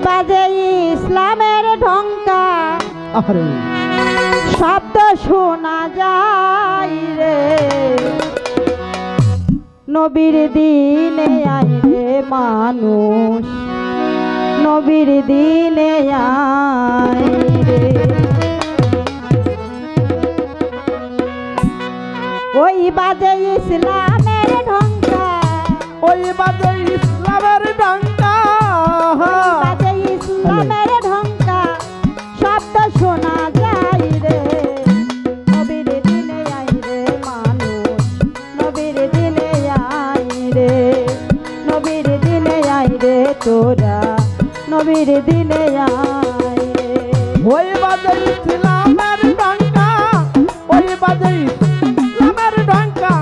বাজে ইসলামের ঢঙ্কা, শব্দ শোনা যায় রে, নবীর দিনে আয় রে মানুষ, নবীর দিনে আয় রে। ওই বাজে ইসলামের ঢঙ্কা, ওই বাজে ইসলামের ঢঙ্কা, বাজে ইসলামের ঢঙ্কা, শব্দ শোনা যায় রে, নবীর দিনে আয় রে মানুষ, নবীর দিনে আয় রে, নবীর দিনে আয় রে তোরা, নবীর দিনে আয় রে। ওই বাজে ইসলামের ঢঙ্কা, ওই বাজে ইসলামের ঢঙ্কা,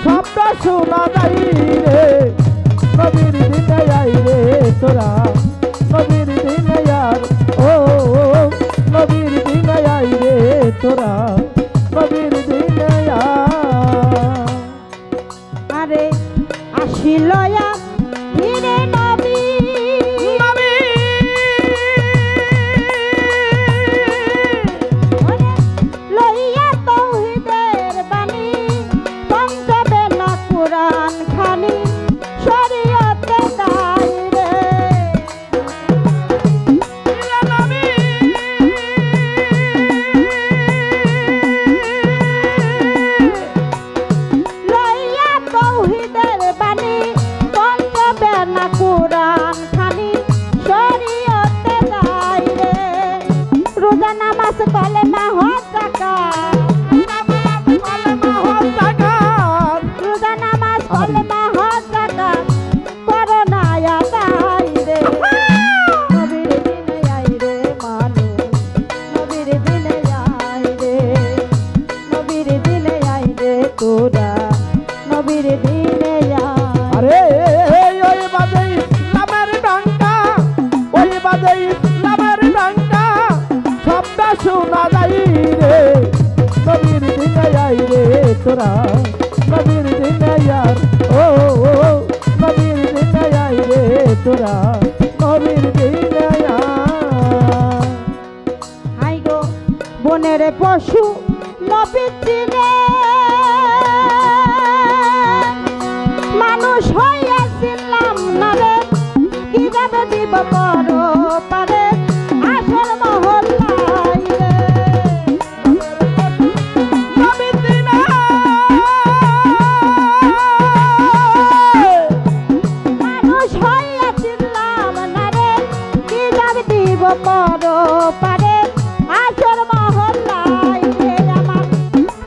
শব্দ শোনা যায় রে, নবীর দিনে আয় রে তোরা, নবীর দিনে আয়, ও নবীর দিনে আয় রে তোরা, নবীর দিনে আয়। আরে আসিলয়া ধীরে নবী, লইয়া তৌহিদের বাণী, পঞ্চবে না কুরআন খানি, শরীয়তে দায় রে, লইয়া তৌহিদের বাণী, পঞ্চবে না কুরআন খানি, শরীয়তে দায় রে, রোজা নামাজ কলেমা হজ যাকাত, রোজা নামাজ কলেমা হজ যাকাত, করোনা আদায় রে, নবীর দিনে আয় রে মানুষ, নবীর দিনে আয় রে, নবীর দিনে আয় রে তোরা, নবীর দিনে আয়। আরে ওই বাজে ইসলামের ঢঙ্কা, ওই বাজে ইসলামের ঢঙ্কা, শব্দ শোনা যায় রে, নবীর দিনে আয় রে তোরা, নবীর দিনে আয়, ও নবীর দিনে আয় রে তোরা, নবীর দিনে আয়। হাই গো বনের পশু নবী চিনে, মানুষ হইয়াছিলাম না রে, কিভাবে দিব পর পারে, আসল মহল্লায় রে, নবীর দিনে মানুষ হইয়াছিলাম না রে, কিভাবে দিব পর পারে, আসল মহল্লায় রে, আমার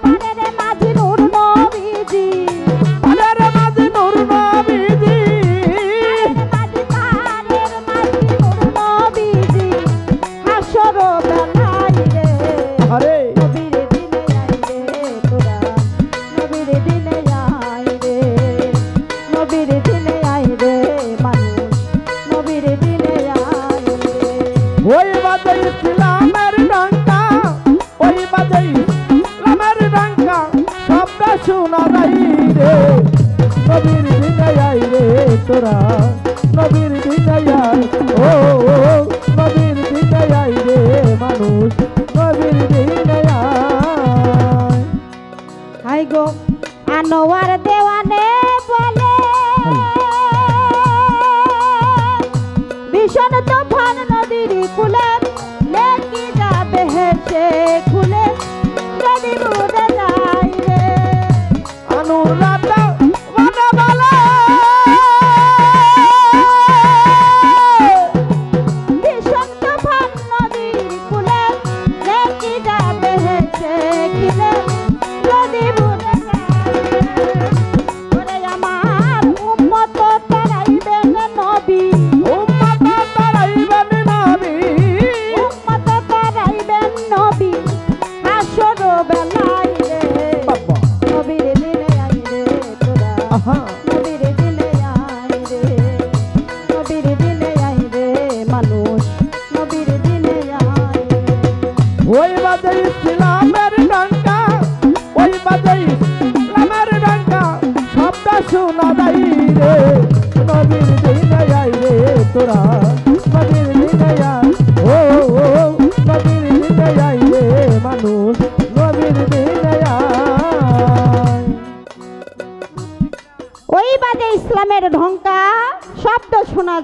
পারে মাঝি নূর নবীজি, আরে মাঝে নূর নবীজি, মাঝি পারের মাঝি নূর নবীজি, হাসর বেলায় রে, আরে নবীর দিনে আয় রে তোরা, নবীর দিনে আয় রে, নবীর দিনে আয় রে মানুষ, নবীর দিনে আয় রে। ওই বাজে ইসলামের ঢঙ্কা, ওই বাজে ইসলামের ঢঙ্কা, শব্দ শোনা যায় রে, নবীর দিনে আয় রে তোরা, নবীর দিনে আয়, ও নবীর দিনে আয় রে মানুষ, নবীর দিনে আয়। হাই গো আনোয়ার দেওয়ানে বলে, ভীষণ তুফান নদীর কুলে, লেকি যাবে হেসে খুলে, যদি বুঝে যায় রে, অনুরাধা বানা বলে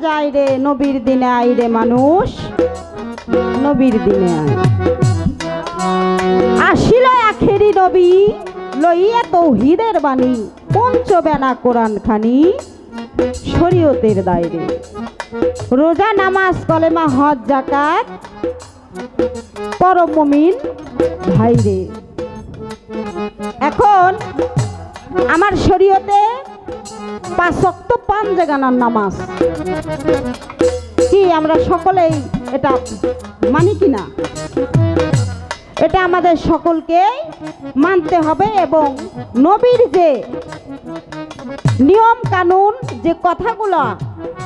যায় রে, নবীর দিনে আয় রে মানুষ, নবীর দিনে আয়। আসিল আখেরি নবী লইয়া তৌহিদের বাণী, পঞ্চবেনা কোরআন খানি শরীয়তের দায়রে। রোজা নামাজ কলেমা হজ যাকাত পরম মুমিন ভাইরে। এখন আমার শরীয়তে 5 ওয়াক্ত 5 জাগানার নামাজ কি আমরা সকলেই এটা মানি কিনা? এটা আমাদের সকলকে মানতে হবে এবং নবীর যে নিয়ম কানুন, যে কথাগুলো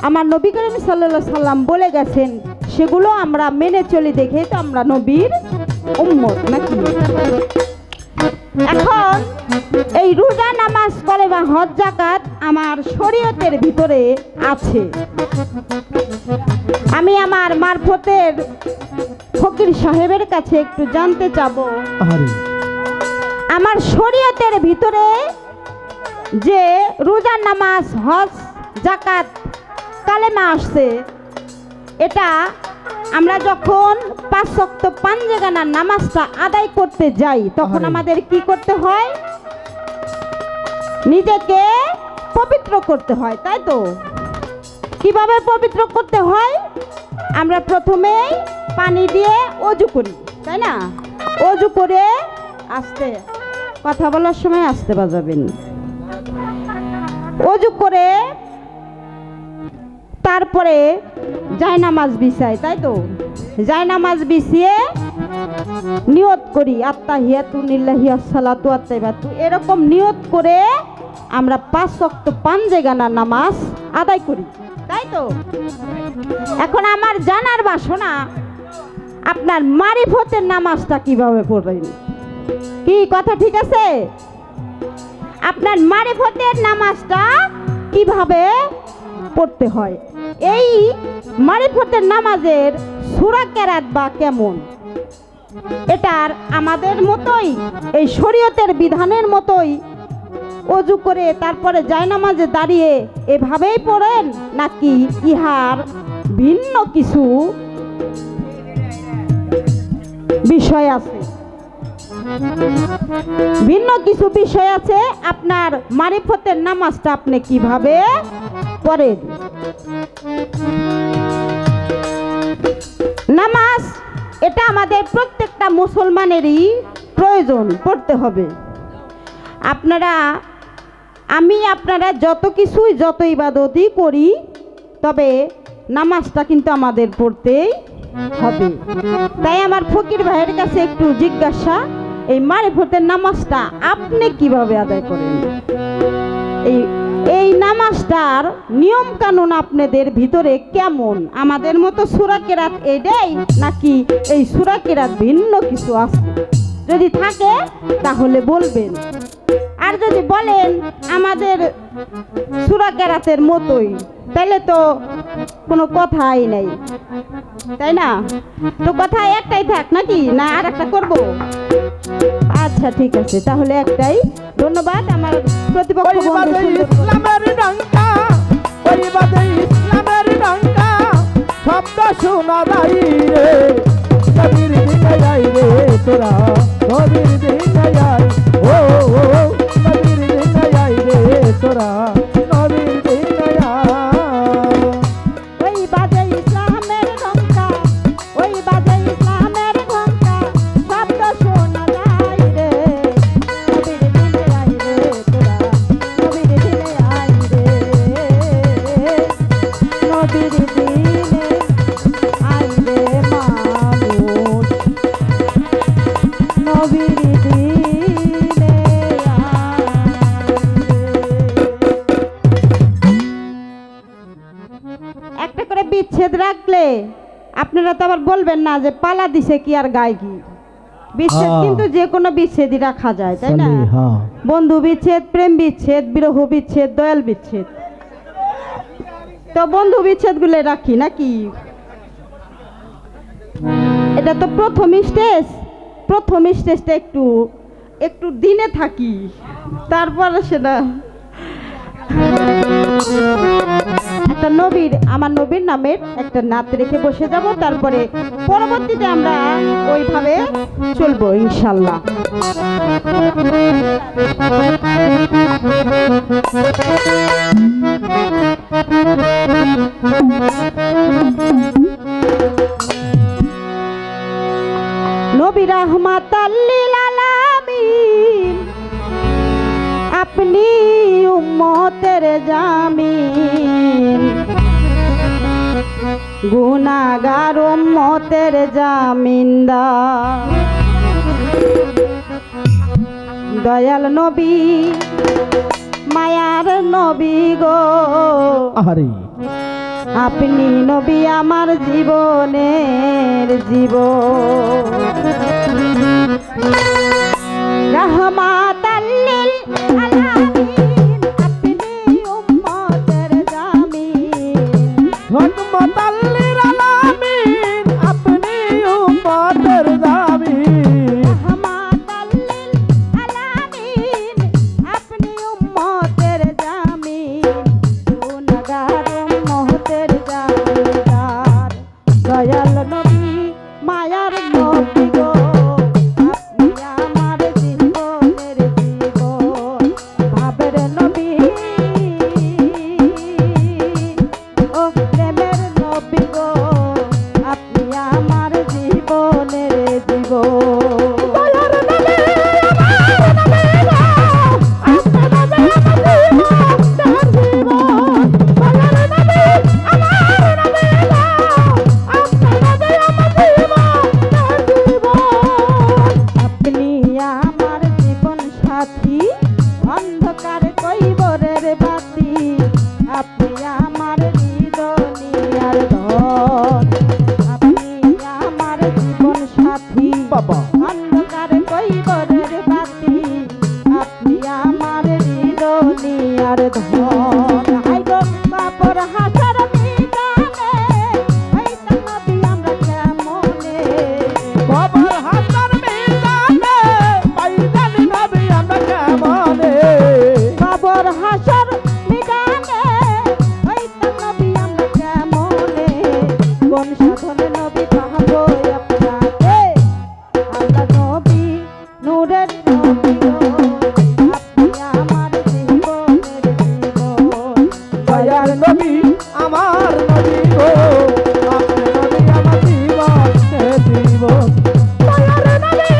আমার নবী করিম সাল্লাল্লাহু আলাইহি সাল্লাম বলে গেছেন, সেগুলো আমরা মেনে চলি, দেখেই তো আমরা নবীর উম্মত নাকি। এখন এই রোজা নামাজ কলেমা হজ যাকাত আমার শরীয়তের ভিতরে আছে। আমি আমার মারফতের ফকির সাহেবের কাছে একটু জানতে চাবো, আমার শরীয়তের ভিতরে যে রোজা নামাজ হজ যাকাত কালেমা আসছে, এটা আমরা যখন 5 ওয়াক্ত 5 জাগানার নামাজটা আদায় করতে যাই, তখন আমাদের কি করতে হয়? নিজেকে পবিত্র করতে হয়, তাই তো? কিভাবে পবিত্র করতে হয়? আমরা প্রথমে পানি দিয়ে ওযু করি, তাই না? ওযু করে আস্তে কথা বলার সময় আস্তে বাজাবেন। ওযু করে তারপরে জায়নামাজ বিছাই, তাই তো? জায়নামাজ বিছিয়ে নিয়ত করি আত্তাহিয়াতু লিল্লাহি আসসালাতু আত-তাইবাতু, এরকম নিয়ত করে আমরা 5 ওয়াক্ত 5 জাগানার নামাজ আদায় করি, তাই তো? এখন আমার জানার বাসনা, আপনার মারিফতের নামাজটা কিভাবে পড়বেন? কি কথা ঠিক আছে? আপনার মারিফতের নামাজটা কিভাবে পড়তে হয়? এই মারিফতের নামাজের সূরা কেরাত বা কেমন, এটার আমাদের মতোই এই শরীয়তের বিধানের মতোই ওযু করে তারপরে জায়নামাজে দাঁড়িয়ে এভাবেই পড়েন, নাকি ইহার ভিন্ন কিছু বিষয় আছে? ভিন্ন কিছু বিষয় আছে। আপনার মারিফতের নামাজটা আপনি কিভাবে পড়েন? নামাজ এটা আমাদের প্রত্যেকটা মুসলমানেরই প্রয়োজন, পড়তে হবে। আপনারা যত কিছুই যত ইবাদতই করি, তবে নামাজটা কিন্তু আমাদের পড়তেই হবে। তাই আমার ফকির ভাইয়ের কাছে একটু জিজ্ঞাসা, এই মারিফতের নামাজটা আপনি কিভাবে আদায় করেন? এই নামাজটার নিয়ম কানুন আপনাদের ভিতরে কেমন? আমাদের মতো সূরা কেরাত এটাই, নাকি এই সূরা কেরাত ভিন্ন কিছু আছে? যদি থাকে তাহলে বলবেন, আর যদি বলেন আমাদের সূরা কেরাতের মতোই, তাহলে তো কোনো কথাই নাই, তাই না? তো কথা একটাই থাক নাকি, না আর একটা করবো? আচ্ছা ঠিক আছে, তাহলে একটাই। ধন্যবাদ আমার প্রতিপক্ষ বন্ধু। ইসলামের ডঙ্কা, ওই বাদে ইসলামের ডঙ্কা, শব্দ শোনা যায় রে, নবীর দিনে আয় রে তোরা, নবীর দিনে আয়, ও নবীর দিনে আয় রে তোরা, নবীর দিনে আয়। ওই বাজে ইসলামের ডঙ্কা, ওই বাজে ইসলামের ডঙ্কা, শব্দ শোনা যায় রে, নবীর দিনে আয় রে তোরা, নবীর দিনে আয় রে, নবীর দিনে আয় রে মানুষ, নবীর দিনে আয় রে। একটা করে বিচ্ছেদ রাখলে আপনারা তো আবার বলবেন না যে পালা দিছে কি আর গায় কি। বিচ্ছেদ কিন্তু যে কোনো বিচ্ছেদই রাখা যায়, তাই না? বন্ধু বিচ্ছেদ, প্রেম বিচ্ছেদ, বিরহ বিচ্ছেদ, দয়াল বিচ্ছেদ। তো বন্ধু বিচ্ছেদ গুলো রাখি নাকি? এটা তো প্রথম স্টেজটা একটু দিনে থাকি, তারপরে সেটা একটা নবীর, আমার নবীর নামের একটা নাত রেখে বসে যাব, তারপরে পরবর্তীতে আমরা ওইভাবে চলবো ইনশাল্লাহ। নবী রাহমাতাল লিল আলামিন, আপনি উম্মতের জামিন, গুনাহগার উম্মতের জামিনদার। দয়াল নবী, মায়ার নবী গো, আরে আপনি নবী আমার জীবনের জীবন। রহমাতাল লিল আলামিন, আপনি উম্মতের জামিন, রহমাতাল লিল আলামিন, আপনি উম্মতের জামিন। রহমাতাল লিল আলামিন, আপনি উম্মতের জামিন, গুনাহগার উম্মতের জামিনদার। দয়াল নবী, মায়ার নবী গো, আপনি আমার জীবনের জীবন। ভাবের নবী ও প্রেমের নবী গো, আপনি আমার জীবনের জীবন। আপনি আমার জীবন সাথী, অন্ধকার কৈবরের বাতি, আপনি আমার হৃদয়ার ধন। আপনি আমার জীবন সাথী, বাবা অন্ধকার কৈবরের বাতি, আপনি আমার হৃদয়ার ধন। হাই গো বাপর হাসার মিজানে, হইতাম নবী আমরা কেমনে। বাবার হাতার মিজানে, পাইলেন নবী আমরা কেমনে। বাবর হাসর মিজানে, হইতাম নবী আমরা কেমনে। কোন সাধনে নবী পাবো আপনাকে, আমরা নবী নূরের নবী গো, আপনি আমার জীবনের জীবন। দয়াল নবী আমার নবী গো, আপনি নবী আমার জীবনের জীবন। দয়াল নবী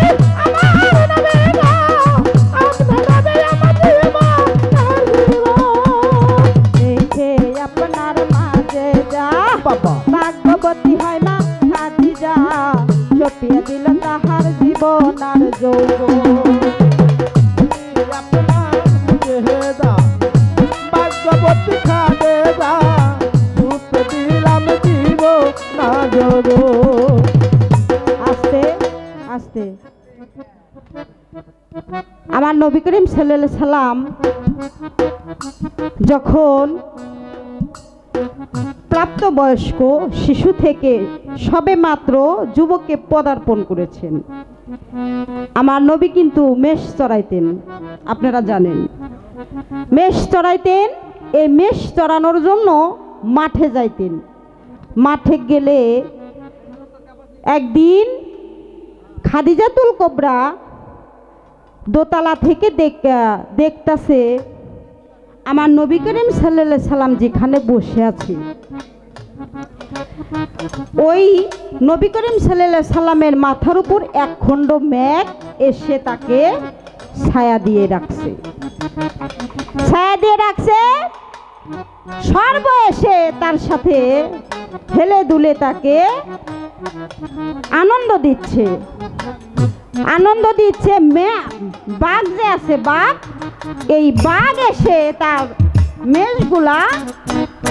আমার নবী গো, আপনি নবী আমার জীবনের জীবন। দেখে আপনার মাঝে যা, বাবা ভাগ্যবতী হয় না খাদিজা, সপিয়ে দিল তাহার জীবন আর যৌবন। আপনার চেহারা ভাগ্যবতী খাদেজা, সুখ দিলাম জীব না যোগ। আস্তে আস্তে আমার নবী করিম সাল্লাল্লাহু আলাইহি সাল্লাম যখন প্রাপ্তবয়স্ক শিশু থেকে সবে মাত্র যুবকে পদার্পণ করেছেন, আমার নবী কিন্তু মেষ চড়াইতেন। আপনারা জানেন মেষ চড়াইতেন। এই মেষ চড়ানোর জন্য মাঠে যাইতেন। মাঠে গেলে একদিন খাদিজাতুল কুবরা দোতলা থেকে দেখতাছে আমার নবী করিম সাল্লাল্লাহু আলাইহি সাল্লাম যেখানে বসে আছে, ওই নবী করিম সাল্লাল্লাহু আলাইহি সাল্লামের মাথার উপর এক খণ্ড মেঘ এসে তাকে ছায়া দিয়ে রাখছে। ছায়া দিয়ে রাখছে, সর্ব এসে তার সাথে হেলে দুলে তাকে আনন্দ দিচ্ছে। আনন্দ দিচ্ছে বাঘ যে আছে, বাঘ, এই বাঘ এসে তার মেষগুলা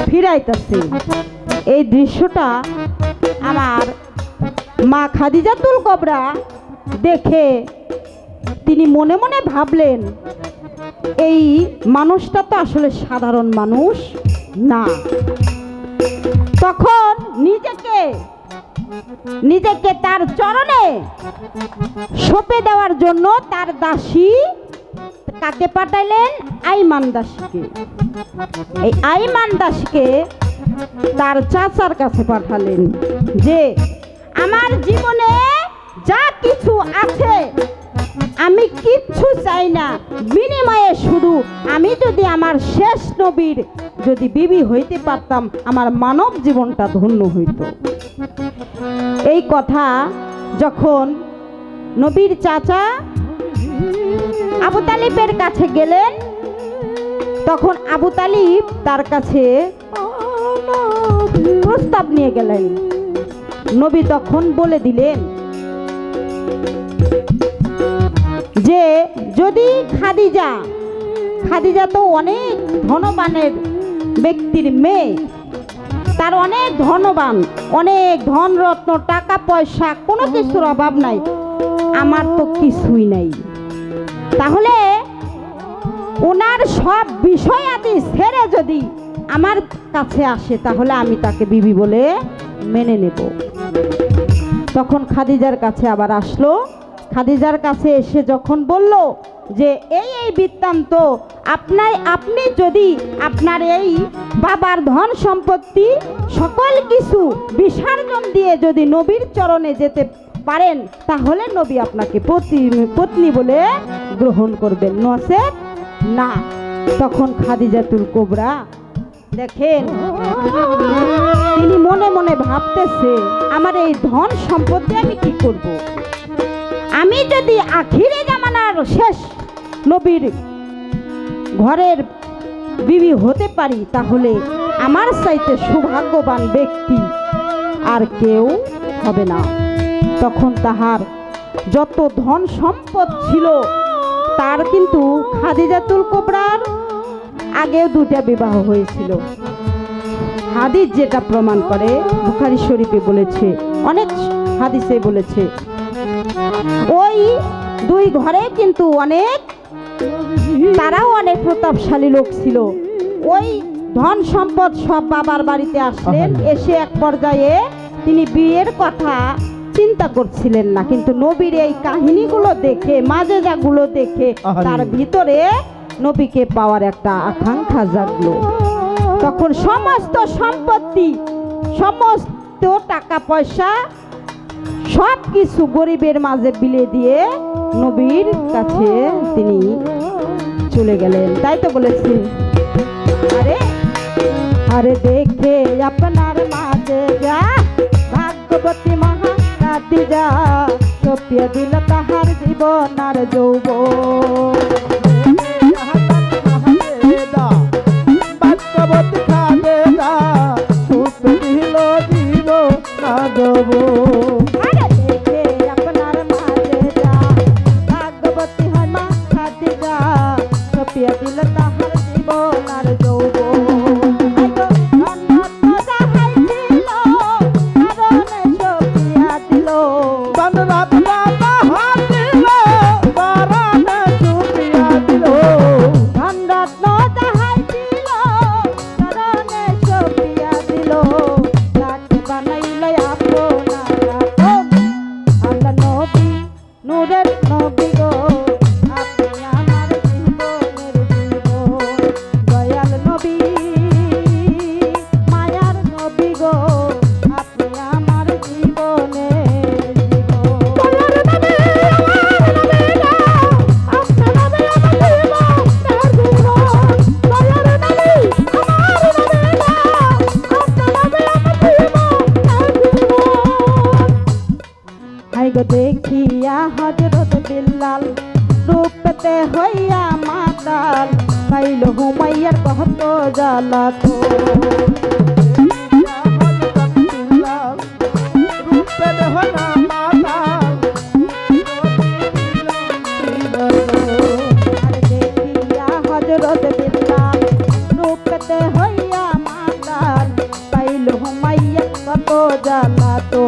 ফিরাইতেছে। এই দৃশ্যটা আমার মা খাদিজাতুল কুবরা দেখে তিনি মনে মনে ভাবলেন, এই মানুষটা তো আসলে সাধারণ মানুষ না। তখন নিজেকে তার চরণে সঁপে দেওয়ার জন্য তার দাসী কাকে পাঠাইলেন? আইমান দাসীকে। এই আইমান দাসীকে তার চাচার কাছে পাঠালেন যে আমার জীবনে যা কিছু আছে আমি কিচ্ছু চাই না, বিনিময়ে শুধু আমি যদি আমার শেষ নবীর যদি বিবি হইতে পারতাম আমার মানব জীবনটা ধন্য হইত। এই কথা যখন নবীর চাচা আবু তালিবের কাছে গেলেন, তখন আবু তালিব তার কাছে প্রস্তাব নিয়ে গেলেন। নবী তখন বলে দিলেন যে যদি খাদিজা তো অনেক ধনবানের ব্যক্তির মেয়ে, তার অনেক ধনবান, অনেক ধনরত্ন, টাকা পয়সা, কোনো কিছুর অভাব নাই, আমার তো কিছুই নাই, তাহলে ওনার সব বিষয়াদি ছেড়ে যদি আমার কাছে আসে তাহলে আমি তাকে বিবি বলে মেনে নেব। তখন খাদিজার কাছে আবার আসলো। খাদিজার কাছে এসে যখন বলল যে এই বৃত্তান্ত, আপনি যদি আপনার এই বাবার ধন সম্পত্তি সকল কিছু বিসর্জন দিয়ে যদি নবীর চরণে যেতে পারেন তাহলে নবী আপনাকে পত্নী বলে গ্রহণ করবেন, নচেৎ না। তখন খাদিজাতুল কুবরা দেখেন তিনি মনে মনে ভাবতেছে আমার এই ধন সম্পত্তি আমি কি করব, আমি যদি আখিরে জামানার শেষ নবীর ঘরের বিবি হতে পারি তাহলে আমার চাইতে সৌভাগ্যবান ব্যক্তি আর কেউ হবে না। তখন তাহার যত ধন সম্পদ ছিল তার কিন্তু খাদিজাতুল কুবরার আগেও দুটা বিবাহ হয়েছিল। হাদিস যেটা প্রমাণ করে, বুখারী শরীফে বলেছে, অনেক হাদিসে বলেছে, ওই দুই ঘরে কিন্তু তারাও অনেক প্রতাপশালী লোক ছিল। ওই ধন সম্পদ সব বাবার বাড়িতে আসলেন, এসে এক পর্যায়ে তিনি বিয়ের কথা চিন্তা করছিলেন না, কিন্তু নবীর এই কাহিনীগুলো দেখে, মাজেজাগুলো দেখে তার ভিতরে নবীকে পাওয়ার একটা আকাঙ্ক্ষা জাগলো। তখন সমস্ত সম্পত্তি, সমস্ত টাকা পয়সা সব কিছু গরিবের মাঝে বিলে দিয়ে নবীর কাছে তিনি চলে গেলেন। তাই তো বলেছি, আরে দেখে আপনার মাঝে যা ভাগ্যবতী মহা খাদিজা, সপিয়ে দিল তাহার জীবন আর যৌবন। দেখিয়া হযরত বিল্লাল রূপতে হইয়া মাতাল, পাইল হুমাইয়ার কত জ্বালাতো। দেখিয়া হযরত বিল্লাল রূপতে হইয়া মাতাল, পাইল হুমাইয়ার কত জ্বালাতো।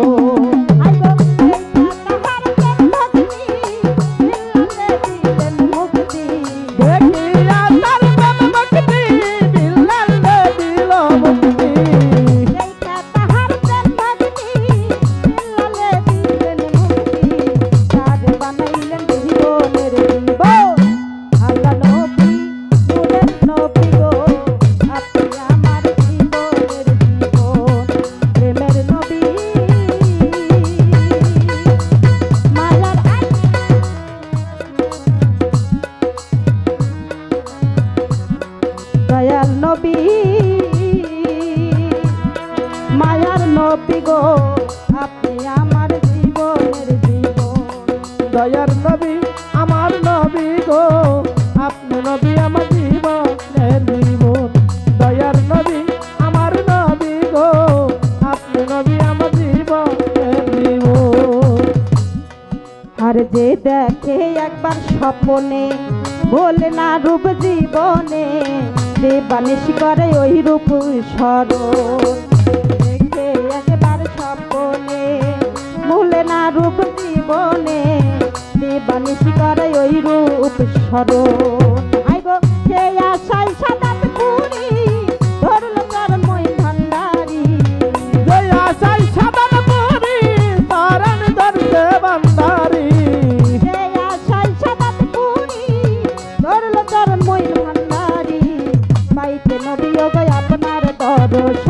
আর যে দেখে একবার স্বপ্নে বলে না রূপ জীবনে দেবানিশ করে ওই রূপ স্মরণ দেখে একবার স্বপ্নে ভুলে না রূপ জীবনে দেবানিশ করে ওই রূপ স্মরণ আইগো সে আশায় সাদাত পুরি ধরল চরণ মই ভান্ডারি জয় আশাই সাদান পুরি তারান ধরছে বান্দারি সে আশায় সাদাত পুরি ধরল চরণ মই ভান্ডারি পাইতে নবী গো আপনার দরস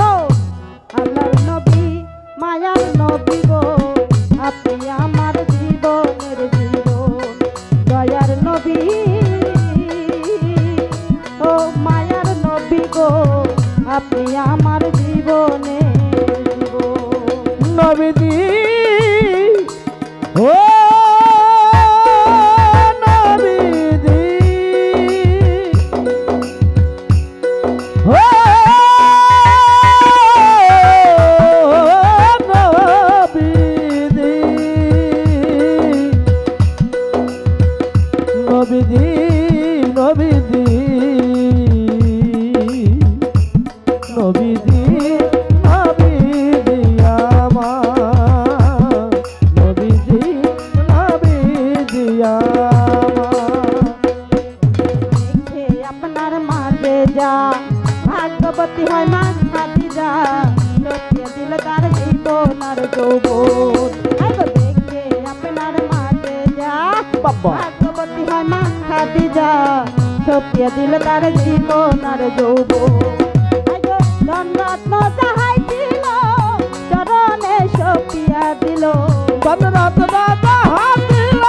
আল্লাহর নবী মায়ার নবী গো আপনি আমার জীবনের জীবন দয়ার নবী ও মায়ার নবী গো আপনি আমার জীবনের জীবন নবীজি ও নবীজি ও নবীজি নবীজি নবীজি নবীজি আমার নবীজি নবীজি আমার দেখে আপনার মাঝে যা ভাগ্যবতী হয় মা খাদিজা লটিয়ে দিল তার জীবনার যৌবন আইগো দেখে আপনার মাঝে যা বাবা ভাগ্যবতী হয় মা খাদিজা লটিয়ে দিল তার জীবনার যৌবন আইগো ধনরত্ন যাহাই দিল চরণে সপিয়া দিল বনরাত রাজা হাত দিল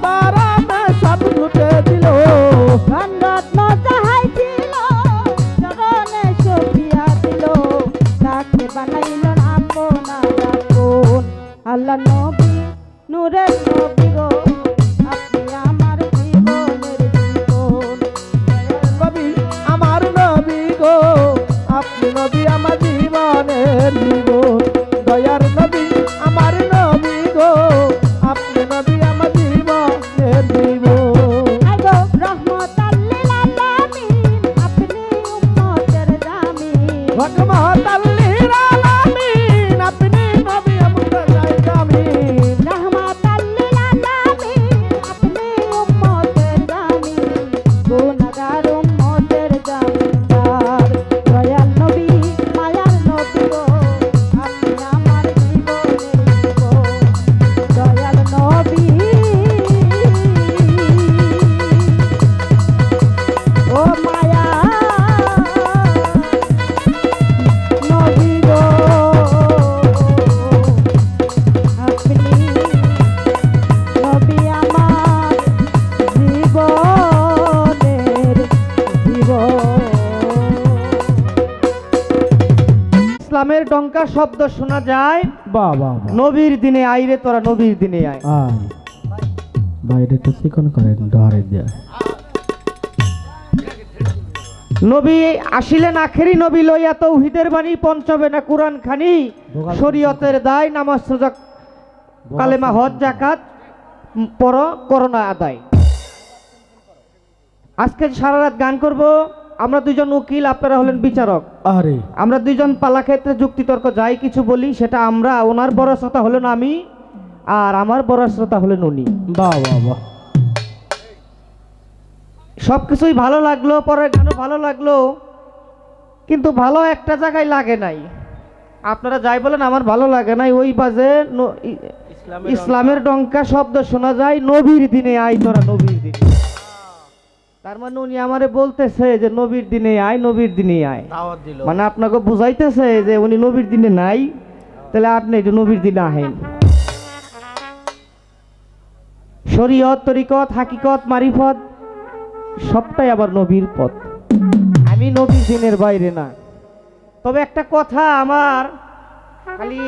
তারামে সব লুটে দিল ধনরত্ন যাহাই ছিল চরণে সপিয়া দিল তাকে বানাইল আপনার আপন আল্লাহ নবী নূরের নবী গো আপনি আমার জীবনের জীবন নবী আমার নবী গো আপনি নবী আমার জীবনের জীবন দয়ার নবী আমার নবী গো আপনি নবী আমার জীবনের জীবন আগো রহমতাল লিল আলামিন আপনি উম্মতের জামিন রহমতাল্লিল আলামিন আপনি নবী আমার জামিন রহমতাল লিল আলামিন আপনি উম্মতের জামিন গুনাহগার উম্মতের জামিনদার দয়াল নবী মায়ার নবী গো আপনি আমার জীবনের জীবন দয়াল নবী ও মায়া নবী গো আপনি নবী আমার জীবনের জীবন ইসলামের ডঙ্কা শব্দ শোনা যায় বাহ বাহ নবীর দিনে আইরে তোরা নবীর দিনে আয় আয় বাইরে তো চিকন করেন ধরে দেয় নবী আসিলেন আখেরি নবী লইয়া তৌহিদের বাণী পঞ্চবে না কুরআন খানি শরীয়তের দায় নামাজ রোজা কালেমা হজ যাকাত পর করোনা আদায়। আজকে সারা রাত গান করব আমরা দুইজন উকিল, আপনারা হলেন বিচারক। আরে আমরা দুইজন পালা ক্ষেত্রে যুক্তিতর্ক যাই কিছু বলি সেটা আমরা, ওনার বড় শ্রোতা হলেন আমি আর আমার বড় শ্রোতা হলেন উনি। বাহ বাহ বাহ সব কিছুই ভালো লাগলো, পরের গানও ভালো লাগলো, কিন্তু ভালো একটা জায়গায় লাগে নাই। আপনারা যাই বলেন আমার ভালো লাগে নাই, ওই বাজে ইসলামের ডঙ্কা শব্দ শোনা যায় নবীর দিনে আয় তোরা নবীর দিনে। তার মানে উনি আমারে বলতেছে যে নবীর দিনে আয়, নবীর দিনে আয়, মানে আপনাকে বুঝাইতেছে যে উনি নবীর দিনে নাই, তাহলে আপনি একটু নবীর দিনে আহেন। শরীয়ত তরিকত হাকিকত মারিফত সবটাই আবার নবীর পথ, আমি নবীর দিনের বাইরে না। তবে একটা কথা আমার খালি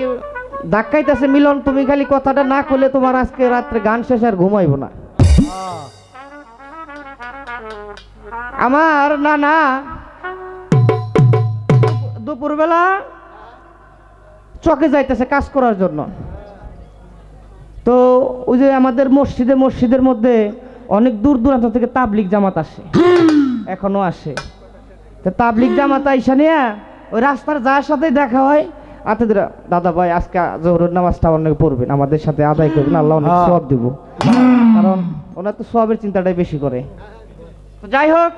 ধাক্কাইতেছে, মিলন তুমি খালি কথাটা না করলে তোমার আজকে রাত্রে গান শেষ আর ঘুমাইব না। আমার নানা দুপুরবেলা চকে যাইতেছে কাজ করার জন্য, তো তো ওই যে আমাদের মসজিদের মধ্যে অনেক দূর দূরান্ত থেকে তাবলিগ জামাত আসে, এখনো আসে। তো তাবলিগ জামাত আইসা নিয়ে ওই রাস্তার যার সাথে দেখা হয়, আতেরা দাদা ভাই আজকে জোহরের নামাজটা অনেক পড়বেন, আমাদের সাথে আদায় করবেন, আল্লাহ অনেক সওয়াব দিব। কারণ ওনার তো সওয়াবের চিন্তাটাই বেশি করে। তো যাই হোক,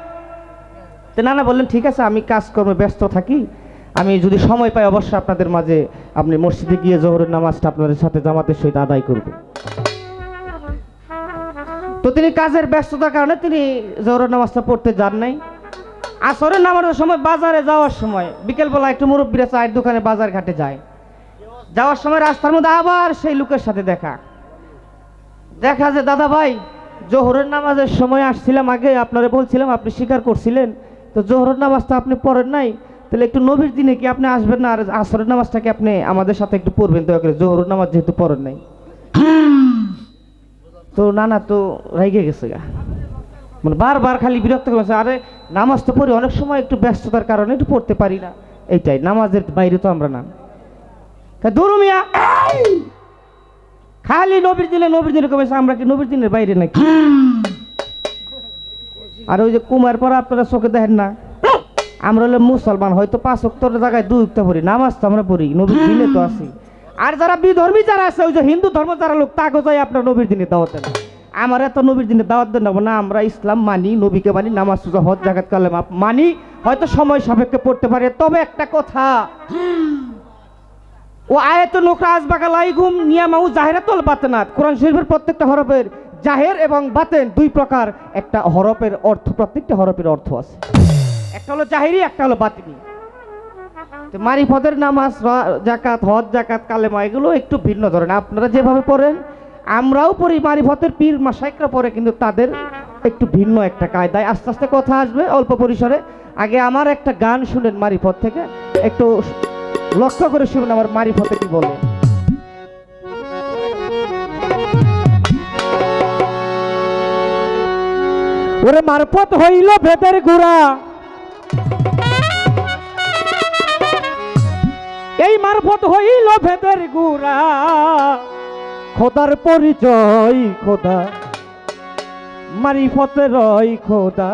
তো নানা বললেন ঠিক আছে, আমি কাজকর্মে ব্যস্ত থাকি, আমি যদি সময় পাই অবশ্যই আপনাদের মাঝে আপনি মসজিদে গিয়ে জোহরের নামাজটা আপনাদের সাথে জামাতের সহিত আদায় করব। তো তিনি কাজের ব্যস্ততার কারণে তিনি জোহরের নামাজটা পড়তে যান নাই। আসরের নামাজের সময় বাজারে যাওয়ার সময় বিকেলবেলা একটু মুরব্বীরা চায়ের দোকানে বাজার ঘাটে যায়, যাওয়ার সময় রাস্তার মধ্যে আবার সেই লোকের সাথে দেখা যে দাদা ভাই জোহরের নামাজের সময় আসছিলাম, আগে আপনারা বলছিলাম, আপনি স্বীকার করছিলেন, তো জোহরের নামাজটা আপনি পড়েন নাই, তাহলে একটু নবীর দিনে কি আপনি আসবেন না, আর আসরের নামাজটাকে আপনি আমাদের সাথে একটু পড়বেন দয়া করে, জোহরের নামাজ যেহেতু পড়েন নাই। তো নানা তো রেগে গেছে গা, মানে বারবার খালি বিরক্ত করেছে, আরে নামাজ তো পড়ি, অনেক সময় একটু ব্যস্ততার কারণে একটু পড়তে পারি না, এইটাই, নামাজের বাইরে তো আমরা না। দূর মিয়া, খালি নবীর দিনে কমেছে, আমরা কি নবীর দিনের বাইরে নাকি? আর ওই যে কুমার পর আপনারা চোখে দেখেন না, আমরা হলে মুসলমান, হয়তো 5 ওয়াক্তের জায়গায় 2 ওয়াক্ত পড়ি, নামাজ তো আমরা পড়ি, নবীর দিনে তো আছি। আর যারা বিধর্মী যারা আছে, ওই যে হিন্দু ধর্ম যারা লোক, তাকে যাই আপনার নবীর দিনে দাওয়াত দেন। আমার এত নবীর দিনে দাওয়াত দেন না, আমরা ইসলাম মানি, নবীকে মানি, নামাজ রোজা হজ জাকাত কালেমা মানি, হয়তো সময় সাপেক্ষে পড়তে পারে। তবে একটা কথা, ও আয়াত নোকরা আজবাকা লাইগুম নিয়ামাউ জাহিরাতুল বাতেনাত, কোরআন শরীফের প্রত্যেকটা হরফের জাহের এবং বাতেন 2 প্রকার, একটা হরফের অর্থ, প্রত্যেকটা হরফের অর্থ আছে, একটা হলো জাহিরি, একটা হলো বাতিনি। তো মারিফতের নামাজ, জাকাত, হজ জাকাত কালেমা এগুলো একটু ভিন্ন ধরনের, আপনারা যেভাবে পড়েন আমরাও পড়ি, মারিফতের পীর মাশাইখরা পড়ে, কিন্তু তাদের একটু ভিন্ন একটা কায়দায়। আস্তে আস্তে কথা আসবে অল্প পরিসরে, আগে আমার একটা গান শুনেন মারিফত থেকে, একটু লক্ষ্য করে শুনুন আমার মারিফতে কি বলে। ওরে মারফত হইল ভেদের গুড়া, এই মারফত হইল ভেদের গুড়া, খোদার পরিচয় খোদা, মারিফতে রয় খোদা,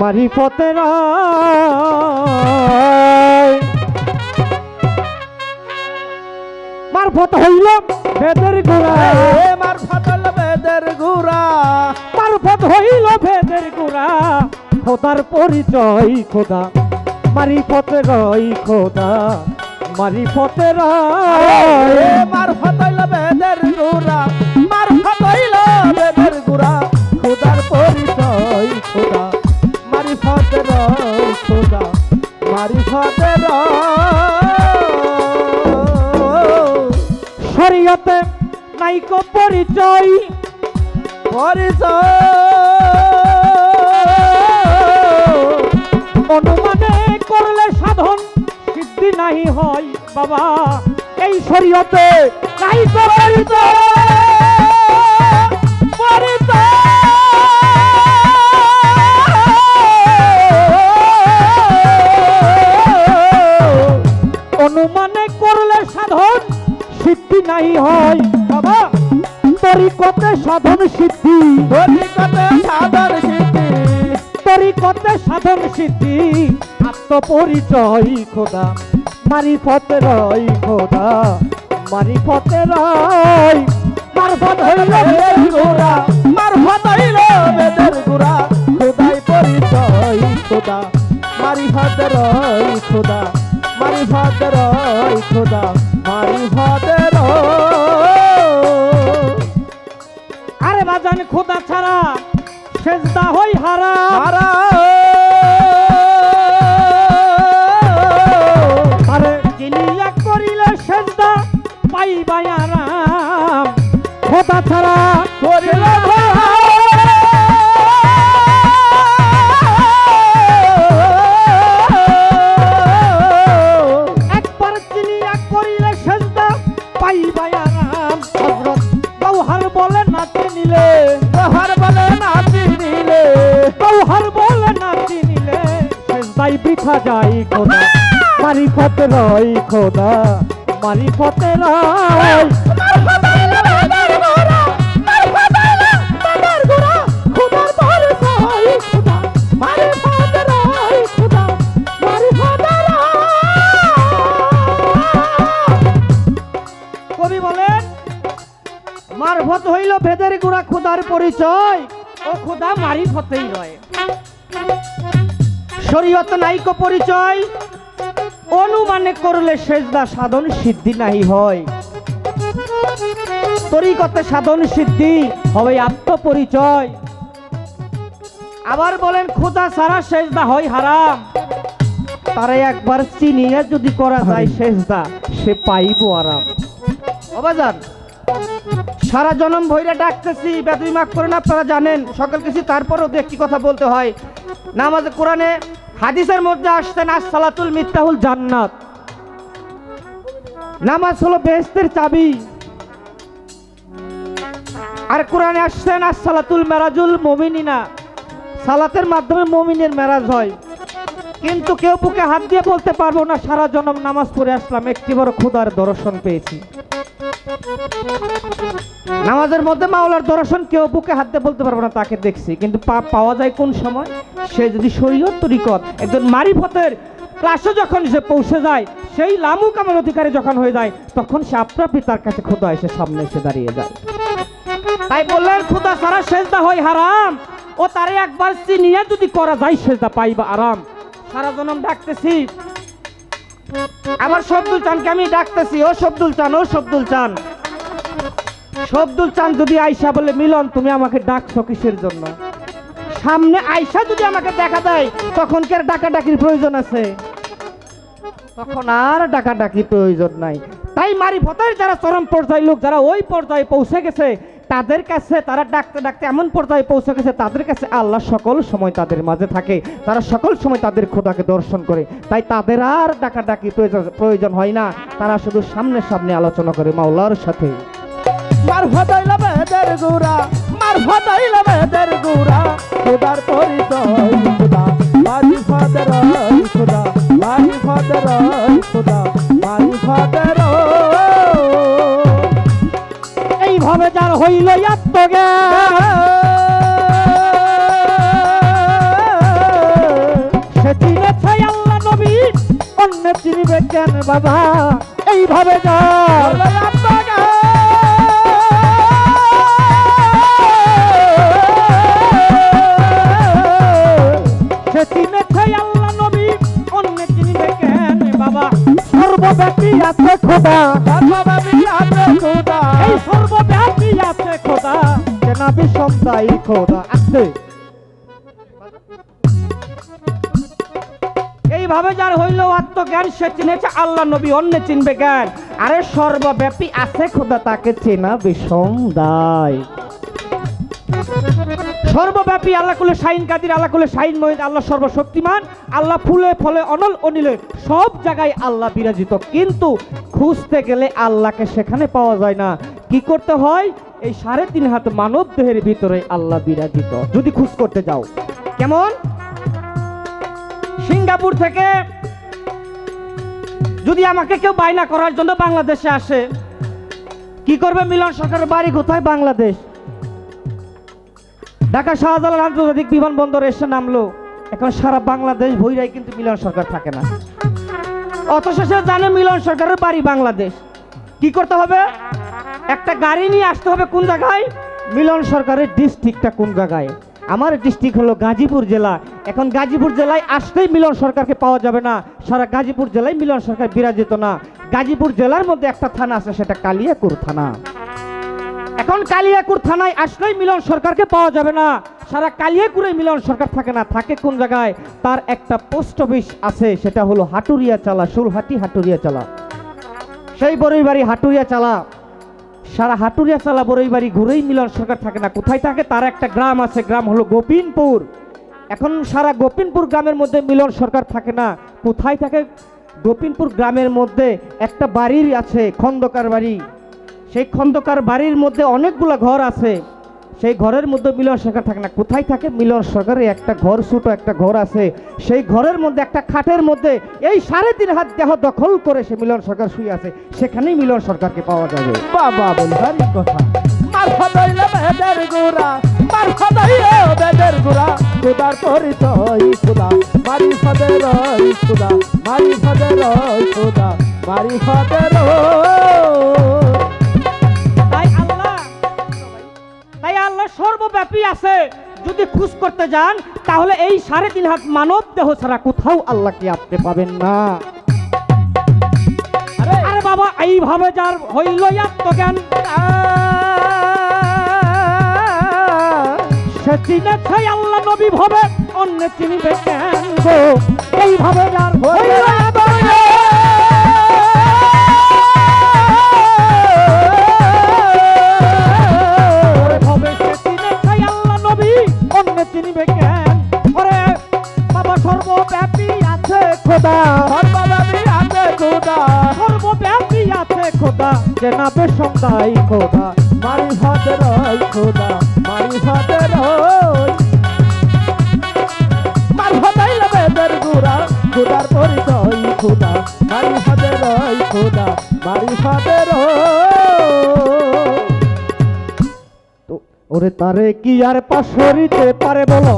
মারিফতে রয়। মারফত হইল ভেদের গুড়া, মারফত হইল ভেদের গুড়া, মারফত হইল ভেদের গুড়া, খোদার পরিচয় খোদা, মারিফতে রয় খোদা, মারিফতে রয়। মারফত হইল ভেদের গুড়া, মারফত হইল ভেদের গুড়া, খোদার পরিচয় খোদা, মারিফতে রয় খোদা, মারিফতে রয়। শরীয়তে নাইকো পরিচয়, অনুমানে করলে সাধন সিদ্ধি নাহি হয় বাবা, এই শরীয়তে নাইকো অনুমানে করলে সাধন সিদ্ধি নাহি হয় বাবা, তরিকতে সাধন সিদ্ধি, তরিকতে সাধন সিদ্ধি, তরিকতে সাধন সিদ্ধি, আত্মপরিচয় খোদা, মারিফতে রয় খোদা, মারিফতে রয়। মারফত হইল ভেদের গুড়া, মারফত হইল ভেদের গুড়া, খোদাই পরিচয় খোদা, মারিফতে রয় খোদা, মারিফতে রয় খোদা, মারিফতে রয়। আরে বাজান খোদা ছাড়া সেজদা হই হারা, আরে জিনিয়া করিলে সেজদা পাইবা আরাম, খোদা ছাড়া করিলে একবার জিনিয়া করিলে সেজদা পাইবা আরাম। হযরত গৌহর বলে নাচে নিলে, গৌহর বলে নাচি নিলে, গৌহর বলে নাচি নিলে সেজদাই বৃথা যায় খোদা, মারিফতে রয় খোদা, মারিফতে রয়। বলেন মারফত হইল ভেদের গুড়া খোদার পরিচয় ও খোদা মারিফতেই রয় শরীয়ত নাইকো পরিচয় অনুমানে করলে সেজদা সাধন সিদ্ধি নাহি হয় তরিকতে সাধন সিদ্ধি হবে আত্মপরিচয় আবার বলেন খোদা ছাড়া সেজদা হয় হারাম তারে একবার চিনিয়ে যদি করা যায় সেজদা সে পাইব আরাম অবাজান সারা জনম ভৈরা ডাকতেছি বেদবি মাফ করেন আপনারা জানেন সকল কিছু তারপরেও তো একটি কথা বলতে হয় নামাজে কোরআনে হাদিসের মধ্যে আসছেন আসসালাতুল মিফতাহুল জান্নাত নামাজ হলো বেহেশতের চাবি আর কোরআনে আসছেন আসসালাতুল মেরাজুল মুমিনিনা সালাতের মাধ্যমে মুমিনের মেরাজ হয় কিন্তু কেউ বুকে হাত দিয়ে বলতে পারবো না সারা জনম নামাজ পড়ে আসলাম একটি বড় খোদার দর্শন পেয়েছি নামাজের মধ্যে মাওলার দর্শন কেউ বুকে হাত দিয়ে বলতে পারবো না তাকে দেখছি কিন্তু পাওয়া যায় কোন সময় সে যদি শরীয়ত তরিকত একজন মারিফতের ক্লাসে যখন সে পৌঁছে যায় সেই লামু কামের অধিকারী যখন হয়ে যায় তখন সে আপনা তার কাছে খোদা এসে সামনে এসে দাঁড়িয়ে যায় তাই বললেন খোদা সারা সেজদা হয় হারাম ও তারে একবার চিনিয়ে যদি করা যায় সেজদা পাইবা আরাম সারা জনম ডাকতেছি আমার শব্দুল চানকে আমি ডাকতেছি ও শব্দুল চান ও শব্দুল চান শব্দুল চান যদি আয়সা বলে মিলন তুমি আমাকে ডাকছো কিসের জন্য সামনে আয়সা যদি আমাকে দেখা দেয় তখন কি আর ডাকাডাকির প্রয়োজন আছে তখন আর ডাকাডাকি প্রয়োজন নাই তাই মারিফতের যারা চরম পর্যায়ে লোক যারা ওই পর্যায়ে পৌঁছে গেছে তাদের কাছে তারা ডাকতে ডাকতে এমন পর্যায়ে পৌঁছে গেছে তাদের কাছে আল্লাহ সকল সময় তাদের মাঝে থাকে তারা সকল সময় তাদের খোদাকে দর্শন করে তাই তাদের আর ডাকাডাকি প্রয়োজন হয় না তারা শুধু সামনে সামনে আলোচনা করে মাওলার সাথে মারফত হইল ভেদের গুড়া মারফত হইল ভেদের গুড়া খোদার পরিচয় খোদা মারিফতের খোদা মারিফতের খোদা মারিফতের এইভাবে যার হইল আত্মজ্ঞান সে চিনেছে আল্লাহ নবী অন্য চিনিবে কেন বাবা এইভাবে যার সে চিনেছে আল্লাহ নবী অন্য চিনিবে কেন বাবা সর্বব্যাপী আছে খোদা সর্বব্যাপী আছে খোদা এই সর্বব্যাপী আছে খোদা কেনা বিষমদায়ী খোদা আছে এইভাবে যার হইল আত্মজ্ঞান সে চিনেছে আল্লাহ নবী অন্য চিনবে জ্ঞান আরে সর্বব্যাপী আছে খোদা তাকে চেনা বিষম দায় সর্বব্যাপী আল্লাহ কুলে শাইন কাদির আল্লাহ কুলে শাইন মহিদ আল্লাহ সর্বশক্তিমান আল্লাহ ফুলে ফলে অনল অনিলে সব জায়গায় আল্লাহ বিরাজিত কিন্তু খুঁজতে গেলে আল্লাহকে সেখানে পাওয়া যায় না কি করতে হয় এই 3.5 হাত মানব দেহের ভিতরে আল্লাহ বিরাজিত যদি খোঁজ করতে যাও কেমন সিঙ্গাপুর থেকে যদি আমাকে কেউ বায়না করার জন্য বাংলাদেশে আসে কি করবে মিলন সরকারের বাড়ি কোথায় বাংলাদেশ ঢাকা শাহজালাল আন্তর্জাতিক বিমানবন্দরে এসে নামলো এখন সারা বাংলাদেশ ভৈরাই কিন্তু মিলন সরকার থাকে না অথচ সে জানে মিলন সরকারের বাড়ি বাংলাদেশ কি করতে হবে একটা গাড়ি নিয়ে আসতে হবে কোন জায়গায় মিলন সরকারের ডিস্ট্রিক্টটা কোন জায়গায় আমার ডিস্ট্রিক্ট হলো গাজীপুর জেলা এখন গাজীপুর জেলায় আসতেই মিলন সরকারকে পাওয়া যাবে না সারা গাজীপুর জেলায় মিলন সরকার বিরাজিত না গাজীপুর জেলার মধ্যে একটা থানা আছে সেটা কালিয়াকুর থানা এখন কালিয়াকুর থানায় আসলেই মিলন সরকারকে পাওয়া যাবে না সারা কালিয়াকুরে মিলন সরকার থাকে না থাকে কোন জায়গায় তার একটা পোস্ট অফিস আছে সেটা হলো হাটুরিয়া চালা সুলহাটি হাটুরিয়া চালা সেই বড়ই বাড়ি হাটুরিয়া চালা সারা হাটুরিয়া চালা বড়ই বাড়ি ঘুরেই মিলন সরকার থাকে না কোথায় থাকে তার একটা গ্রাম আছে গ্রাম হলো গোপিনপুর এখন সারা গোপিনপুর গ্রামের মধ্যে মিলন সরকার থাকে না কোথায় থাকে গোপিনপুর গ্রামের মধ্যে একটা বাড়ির আছে খন্দকার বাড়ি সেই খন্দকার বাড়ির মধ্যে অনেকগুলো ঘর আছে সেই ঘরের মধ্যে মিলন সরকার থাকে না কোথায় থাকে মিলন সরকারের একটা ঘর ছোট একটা ঘর আছে সেই ঘরের মধ্যে একটা খাটের মধ্যে এই 3.5 হাত দেহ দখল করে সে মিলন সরকার শুয়ে আছে সেখানেই মিলন সরকারকে পাওয়া যাবে বাবা বলবারই কথা মারফত হইল ভেদের গুড়া মারফত হইল ভেদের গুড়া খোদার পরিচয় খোদা মারিফতের খোদা মারিফতের খোদা মারিফতের ব্যাপী আছে, যদি খোঁজ করতে যান তাহলে এই 3.5 হাত মানব দেহ ছাড়া কোথাও আল্লাহকে আপনি পাবেন না। আরে বাবা, এইভাবে যার হইল আত্মজ্ঞান, সে চিনেছে আল্লাহ নবী ভাবে, অন্য চিনিবে কেন গো? এইভাবে যার হইল চিনিবে কেন? ওরে বাবা, সর্বব্যাপী আছে খোদা, সর্বব্যাপী আছে খোদা, সর্বব্যাপী আছে খোদা, যে নাবে সন্ধ্যাই খোদা, মারিফত রয় খোদা, মারিফত রয়। মারফত হইল বেদের গুড়া, খোদার পরিচয় খোদা, মারিফত রয় খোদা, মারিফত রয়। ওরে তারে কি আর পাশরিতে পারে বলো,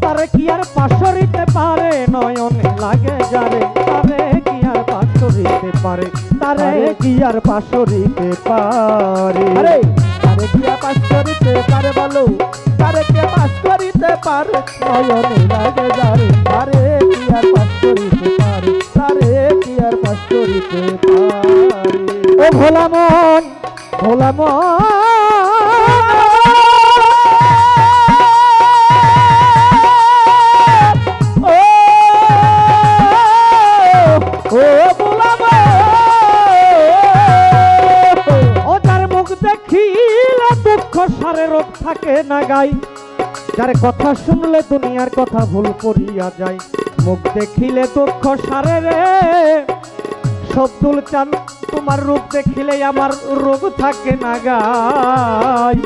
তারে কি আর পাশরিতে পারে, নয়নে লাগে যারে, তারে কি আর পাশরিতে পারে, তারে কি আর পাশরিতে পারে। আরে তারে কি আর পাশ করিতে পারে বলো, তারে কে পাশ করিতে পারে, নয়নে লাগে যারে, তারে কি আর পাশ করিতে পারে, তারে কি আর পাশ করিতে পারে। ও ভোলা মন, ভোলা মন, ও বুলাব, ও যার মুখ দেখিলে দুঃখ সারে, রোগ থাকে না গাই, যার কথা শুনলে দুনিয়ার কথা ভুল করিয়া যায়, মুখ দেখিলে দুঃখ সারে রে সবদুল চান, তোমার রূপ দেখিলে আমার রোগ থাকে না গাই,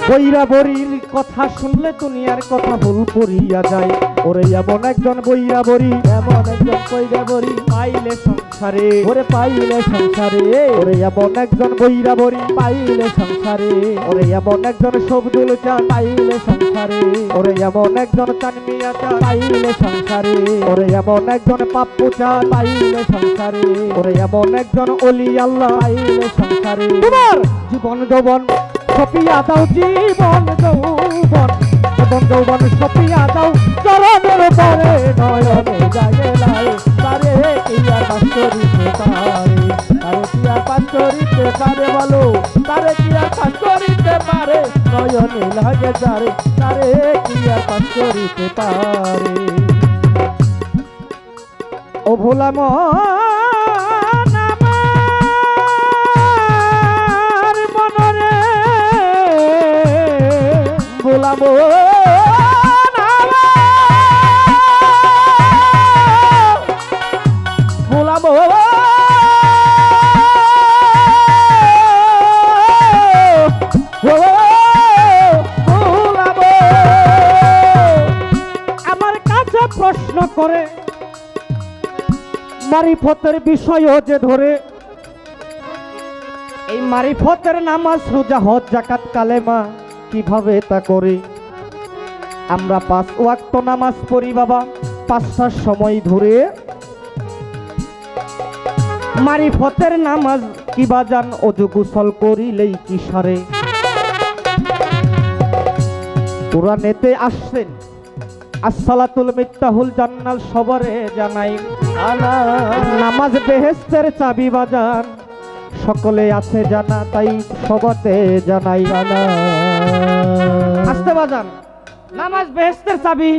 বৈরা বরির কথা শুনলে দুনিয়ার কথা ভুল করিয়া যায়, ওরে এমন একজন বৈরা বরি, এমন একজন কইরা বরি, পাইলে সংসারে, ওরে পাইলে সংসারে, ওরে এমন একজন বৈরা বরি, পাইলে সংসারে, ওরে এমন একজন সবদুল চান, পাইলে সংসারে, ওরে এমন একজন চানমিয়া চান, পাইলে সংসারে, ওরে এমন একজন পাপ্পু চান, পাইলে সংসারে, ওরে এমন একজন অলি আল্লাহ, পাইলে সংসারে। তোমার জীবন যৌবন সপিয়া দাও, জীবন যৌবন, জীবন যৌবন সপিয়া দাও, চরণের পরে নয়নে জাগে লাই, তারে কি আর পাশ করিতে পারে, তারে কি আর পাশ করিতে পারে বলো, তারে কি আর পাশ করিতে পারে, নয়নে লাগে যারে, তারে কি আর পাশ করিতে পারে। ও ভোলা মন আমার মনরে, ভোলাব ভোলাব ভোলাব। আমার কাছে প্রশ্ন করে মারিফতের বিষয়ও যে ধরে, এই মারিফতের নামাজ রোজা হজ যাকাত কালেমা কিভাবে তা করে? আমরা 5 ওয়াক্ত নামাজ পড়ি বাবা 5টার সময় ধরে, মারিফতের নামাজ কি বাজান অজু গোসল করিলেই কি সারে? কুরআনেতে আসছেন আসসালাতুল মিফতাহুল জান্নাল, সবারে জানাই নামাজ বেহেশতের চাবি বাজান, সকলে আছে জানা তাই সবতে জানাই জানা। আসতে বাজান, নামাজ বেহেশতের চাবি,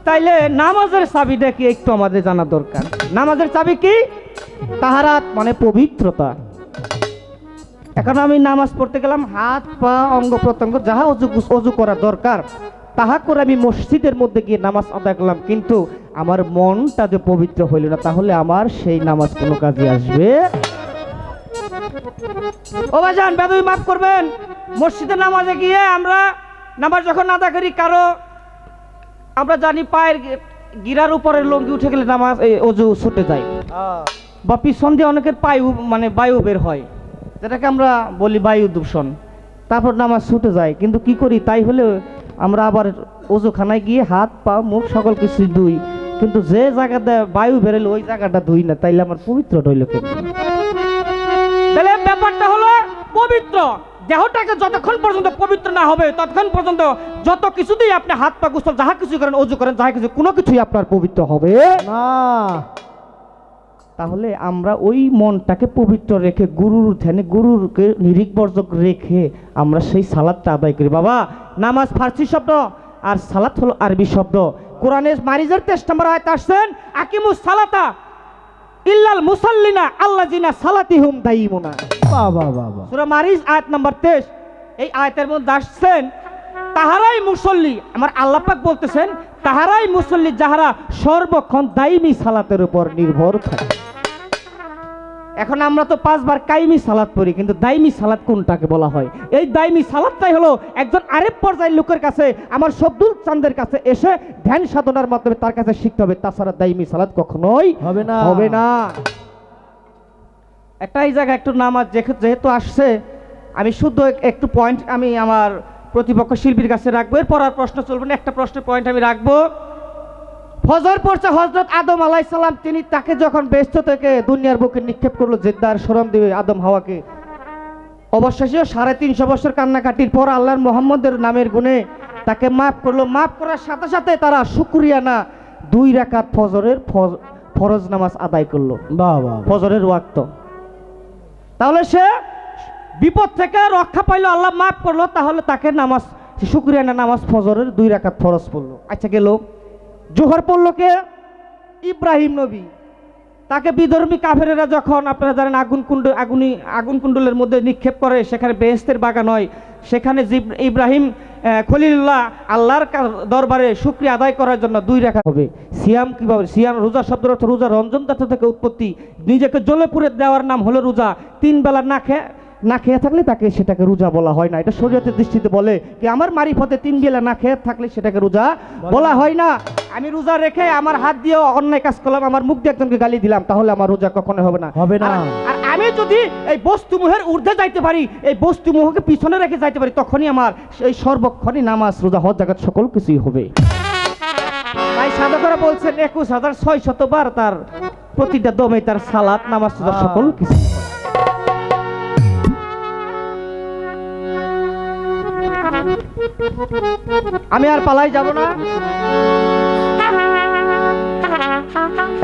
তাইলে নামাজের চাবিটা কি একটু আমাদের জানা দরকার। নামাজের চাবি কি? তাহারাত মানে পবিত্রতা। এখন আমি নামাজ পড়তে গেলাম, হাত পা অঙ্গ প্রত্যঙ্গ যাহা অজু করা দরকার তাহা করে আমি মসজিদের মধ্যে গিয়ে নামাজ আদায় করলাম, কিন্তু আমার মনটা যে পবিত্র হইল না, তাহলে আমার সেই নামাজ কোনো কাজে আসবে? ও ভাইজান, বেদবি মাফ করবেন, মসজিদে নামাজে গিয়ে আমরা নামাজ যখন আদায় করি, কারো আমরা জানি পায়ের গিরার উপরের লঙ্গি উঠে গেলে নামাজ অজু ছুটে যায়, বা পিছন দিয়ে অনেকের পায়ে মানে বায়ু বের হয়, যেটাকে আমরা বলি বায়ু দূষণ, তারপর নামাজ ছুটে যায়। কিন্তু কি করি, তাই হলে আমরা আবার অজুখানায় গিয়ে হাত পা মুখ সকল কিছু ধুই, কিন্তু যে জায়গাতে বায়ু বেরোলো ওই জায়গাটা ধুই না, তাইলে আমার পবিত্র রইল কেন? তাহলে ব্যাপারটা হলো পবিত্র। দেহটাকে যতক্ষণ পর্যন্ত পবিত্র না হবে ততক্ষণ পর্যন্ত যত কিছুতেই আপনি হাত পা গোসল যাহা কিছু করেন, অজু করেন, যাহা কিছু, কোনো কিছুই আপনার পবিত্র হবে না। তাহলে আমরা ওই মনটাকে পবিত্র রেখে গুরুর ধ্যানে, গুরুরকে নিরিখ বর্জক রেখে আমরা সেই সালাদটা আদায় করি। বাবা, নামাজ ফার্সি শব্দ আর সালাত হলো আরবি শব্দ। কোরআনের মারিজের 23 নম্বর আয়াত আসছেন, আকিমুস সালাতা ইল্লাল মুসাল্লিনা আল্লাযিনা সালাতিহুম দাইমুনা। বাহ বাহ বাহ বাহ। সূরা মারিজ আয়াত নম্বর 23। এই আয়াতের মধ্যে আসছেন, তাহারাই মুসল্লি, আমার আল্লাহ পাক বলতেছেন তাহারাই মুসল্লি যাহারা সর্বক্ষণ দাইমি সালাতের উপর নির্ভর থাকে। এখন আমরা তো 5 বার কাইমি সালাত পড়ি, কিন্তু দাইমি সালাত কোনটাকে বলা হয়? এই দাইমি সালাতটাই হলো একজন আরেক পর্যায়ের লোকের কাছে, আমার শব্দুল চাঁদের কাছে এসে ধ্যান সাধনার মাধ্যমে তার কাছে শিখতে হবে, তাছাড়া দাইমি সালাত কখনোই হবে না, হবে না। একটা এই জায়গায় একটু নামাজ যেহেতু আসছে, আমি শুধু একটু পয়েন্ট আমি আমার প্রতিপক্ষ শিল্পীর কাছে রাখবো, এরপর আর প্রশ্ন চলবে না। একটা প্রশ্নের পয়েন্ট আমি রাখবো। ফজর পড়ছে, হযরত আদম আলাইহিস সালাম, তিনি তাকে যখন বেহেশত থেকে দুনিয়ার বুকে নিক্ষেপ করলো, জেদ্দার শরম দিবে আদম হাওয়াকে, অবশেষে 350 বছর কান্নাকাটির পর আল্লাহর মুহাম্মদের নামের গুণে তাকে মাফ করলো। মাফ করার সাথে সাথে তারা শুকরিয়া না 2 রাকাত ফজরের ফরজ নামাজ আদায় করলো, বাহ বাহ। ফজরের ওয়াক্ত। তাহলে সে বিপদ থেকে রক্ষা পাইলো, আল্লাহ মাফ করলো, তাহলে তাকে নামাজ শুকরিয়া না নামাজ ফজরের 2 রাকাত ফরজ পড়লো। আচ্ছা গেল, জোহর পড়লো কে? ইব্রাহিম নবী। তাকে বিধর্মী কাফেরেরা যখন, আপনারা জানেন, আগুন কুণ্ডলের মধ্যে নিক্ষেপ করে, সেখানে বেহেশতের বাগান হয়, সেখানে ইব্রাহিম খলিলুল্লাহ আল্লাহর দরবারে শুকরিয়া আদায় করার জন্য 2 রাকাত হবে। সিয়াম কিভাবে? সিয়াম, রোজা শব্দের অর্থ রোজা, রঞ্জন দাতা থেকে উৎপত্তি, নিজেকে জ্বলে পুড়ে দেওয়ার নাম হলো রোজা। 3 বেলা না খেয়ে থাকলে তাকে সেটাকে রোজা বলা হয় না। এটা শরীয়তের দৃষ্টিতে বলে কি, আমার মারিফতে 3 বেলা না খেয়ে থাকলে সেটাকে রোজা বলা হয় না। আমি রোজা রেখে আমার হাত দিয়ে অন্যায় কাজ করলাম, আমার মুখ দিয়ে একজনকে গালি দিলাম, তাহলে আমার রোজা কখনো হবে না, হবে না। আর আমি যদি এই বস্তুমোহের ঊর্ধ্বে যাইতে পারি, এই বস্তুমোহকে পিছনে রেখে যাইতে পারি, তখনই আমার এই সর্বক্ষণই নামাজ, রোজা, হজ, জাকাত সকল কিছুই হবে। তাই সাধকেরা বলছেন 21,600 বার তার প্রতিটা দমে তার সালাত, নামাজ, রোজা সকল কিছু। আমি আর পালাই যাব না,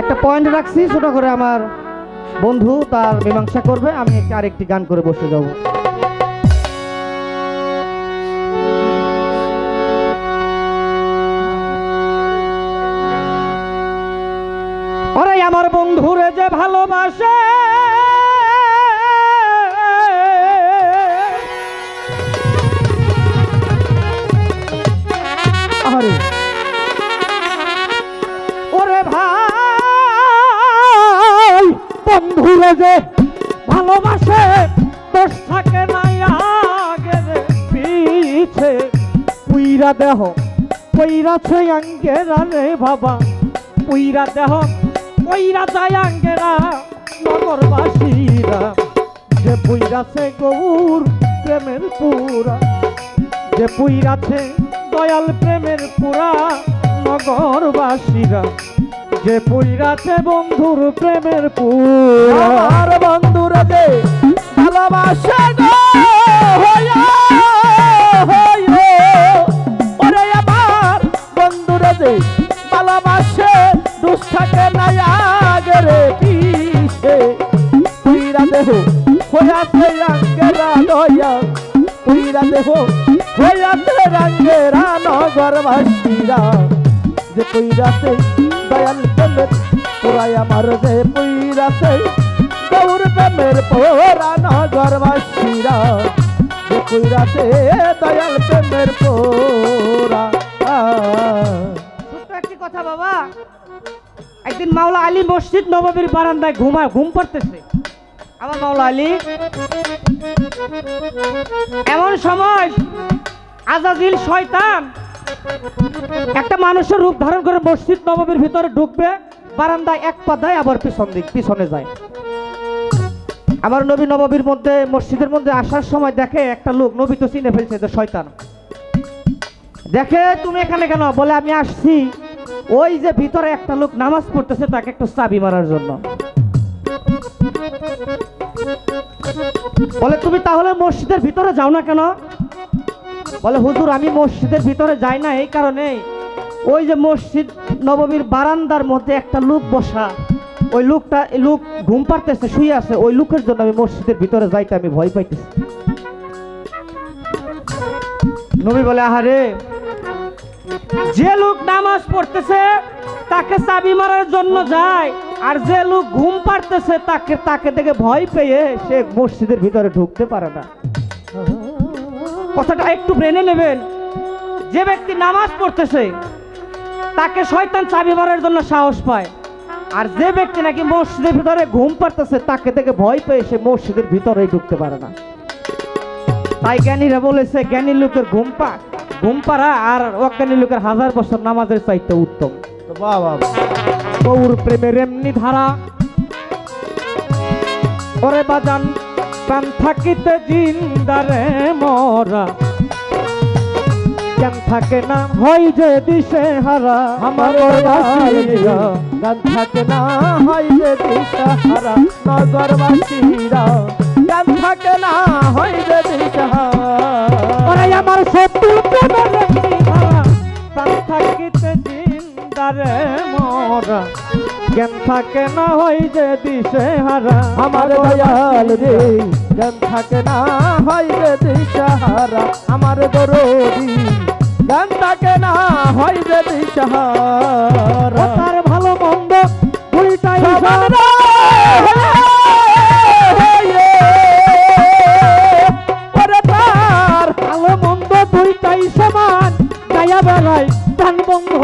একটা পয়েন্ট রাখছি ছোট করে, আমার বন্ধু তার মীমাংসা করবে, আমি আরেকটি গান করে বসে যাব। ওরে আমার বন্ধুরে যে ভালোবাসে, ওরে ভাই বন্ধুরে যে ভালোবাসে, দোষ থাকে না আগের পিছে, পুইরা দেহ পইরাছে আঙ্গেরা রে বাবা, পুইরা দেহ পইরা যায় আঙ্গেরা নগরবাসীরা, যে পুইরাছে গৌর প্রেমের পুরা, যে পুইরাছে দয়াল প্রেমের পুরা নগরবাসীরা, যে পুইরাছে বন্ধুর প্রেমের পুরা। আর বন্ধুরে যে ভালোবাসে গো হইয়া হইয়া, ওরে আমার বন্ধুরে যে ভালোবাসে, দোষ থাকে না আগের পিছে, পুইরা দেহ হইয়াছে আঙ্গেরা দয়া, পুইরা দেহ হইয়াছে আঙ্গেরা নগরবাসীরা, যে পুইরাছে দয়াল প্রেমের পুরাই আমার, যে পুইরাছে গৌর প্রেমের পুরা নগরবাসীরা, যে পুইরাছে দয়াল প্রেমের পুরা। ছোট্ট একটি কথা বাবা, একদিন মাওলা আলী মসজিদ নববীর বারান্দায় ঘুম পাড়তেছে। আমার মাওলা আলী, এমন সময় আজাজিল শয়তান একটা মানুষের রূপ ধারণ করে মসজিদ নববীর ভিতরে ঢুকবে, বারান্দায় এক পা দেয়, আবার পিছনে যায়। আমার নবী নববীর মধ্যে, মসজিদের মধ্যে আসার সময় দেখে একটা লোক, নবী তো চিনে ফেলছে যে শয়তান, দেখে তুমি এখানে কেন? বলে আমি আসছি ওই যে ভিতরে একটা লোক নামাজ পড়তেছে, তাকে একটু চাবি মারার জন্য। বলে তুমি তাহলে মসজিদের ভিতরে যাও না কেন? বলে হুজুর আমি মসজিদের ভিতরে যাই না এই কারণে, ওই যে মসজিদ নববীর বারান্দার মধ্যে একটা লোক বসা, ওই লোক ঘুম পাড়তেছে, শুয়ে আছে, ওই লোকের জন্য আমি মসজিদের ভিতরে যাইতে আমি ভয় পাইতেছি। নবী বলে আহারে, যে লোক নামাজ পড়তেছে তাকে চাবি মারার জন্য যায়, আর যে লোক ঘুম পাড়তেছে তাকে দেখে ভয় পেয়ে সে মসজিদের ভিতরে ঢুকতে পারে না। কথাটা একটু ব্রেনে নেবেন। যে ব্যক্তি নামাজ পড়তেছে তাকে শয়তান চাবি মারার জন্য সাহস পায়, আর যে ব্যক্তি নাকি মসজিদের ভিতরে ঘুম পাড়তেছে তাকে দেখে ভয় পেয়ে সে মসজিদের ভিতরেই ঢুকতে পারে না। তাই জ্ঞানীরা বলেছে জ্ঞানী লোকের ঘুম পাড়া আর অজ্ঞানী লোকের 1000 বছর নামাজের চাইতে উত্তম। বাহ বাহ বাহ। গৌর প্রেমের এমনি ধারা, ওরে বাজান প্রাণ থাকিতে জিন্দারে মরা, জ্ঞান থাকে না হয় যে দিশে হারা। আমার বাসীরা গান থাকে না হয় যে দিশাহারা, নগরবাসীরা গান থাকে না হয় যে দিশাহারা। ওরে আমার শত্রু প্রেমের এমনি ধারা, প্রাণ থাকিতে জিন্দারে মরা, জ্ঞান থাকে না হয় যে দিশে হারা। আমার দয়াল রে গান থাকে না হয় যে দিশাহারা, আমার দরদি গান থাকে না হয় যে দিশাহারা। তার ভালো মন্দ দুইটাই সমান ওরে তার ভালো মন্দ দুইটাই সমান, গায়া বেলায় প্রাণ বন্ধু।